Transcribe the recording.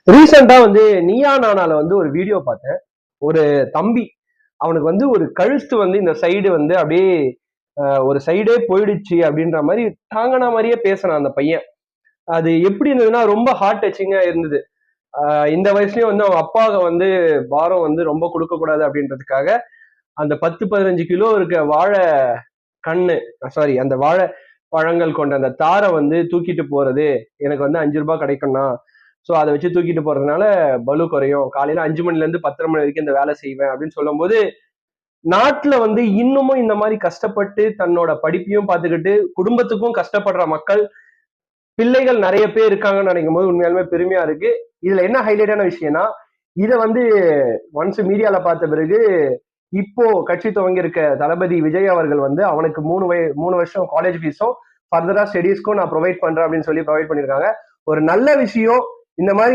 ரீசெண்டா வந்து நீயா நானால வந்து ஒரு வீடியோ பார்த்தேன். ஒரு தம்பி அவனுக்கு வந்து ஒரு கழுத்து வந்து இந்த சைடு வந்து அப்படியே ஒரு சைடே போயிடுச்சு அப்படின்ற மாதிரி தாங்கின மாதிரியே பேசினான் அந்த பையன். அது எப்படி இருந்ததுன்னா ரொம்ப ஹார்ட் டச்சிங்கா இருந்தது. இந்த வயசுலயும் வந்து அவன் அப்பாவை வந்து பாரம் வந்து ரொம்ப கொடுக்க கூடாது அப்படின்றதுக்காக அந்த 10-15 கிலோ இருக்க வாழை கண்ணு, சாரி, அந்த வாழை பழங்கள் கொண்ட அந்த தாரை வந்து தூக்கிட்டு போறது எனக்கு வந்து 5 ரூபாய் கிடைக்கும்னா, ஸோ அதை வச்சு தூக்கிட்டு போறதுனால பலு குறையும், காலையில 5 மணில இருந்து 10:30 மணி வரைக்கும் இந்த வேலை செய்வேன் அப்படின்னு சொல்லும் போது, நாட்டுல வந்து இன்னமும் இந்த மாதிரி கஷ்டப்பட்டு தன்னோட படிப்பையும் பார்த்துக்கிட்டு குடும்பத்துக்கும் கஷ்டப்படுற மக்கள் பிள்ளைகள் நிறைய பேர் இருக்காங்கன்னு நினைக்கும் போது உண்மையாலுமே பெருமையா இருக்கு. இதுல என்ன ஹைலைட்டான விஷயம்னா, இதை வந்து ஒன்ஸ் மீடியால பார்த்த பிறகு இப்போ கட்சி துவங்கி இருக்க தளபதி விஜய் அவர்கள் வந்து அவனுக்கு 3 வருஷம் காலேஜ் ஃபீஸும் ஃபர்தரா ஸ்டடீஸ்க்கும் நான் ப்ரொவைட் பண்றேன் அப்படின்னு சொல்லி ப்ரொவைட் பண்ணிருக்காங்க. ஒரு நல்ல விஷயம். இந்த மாதிரி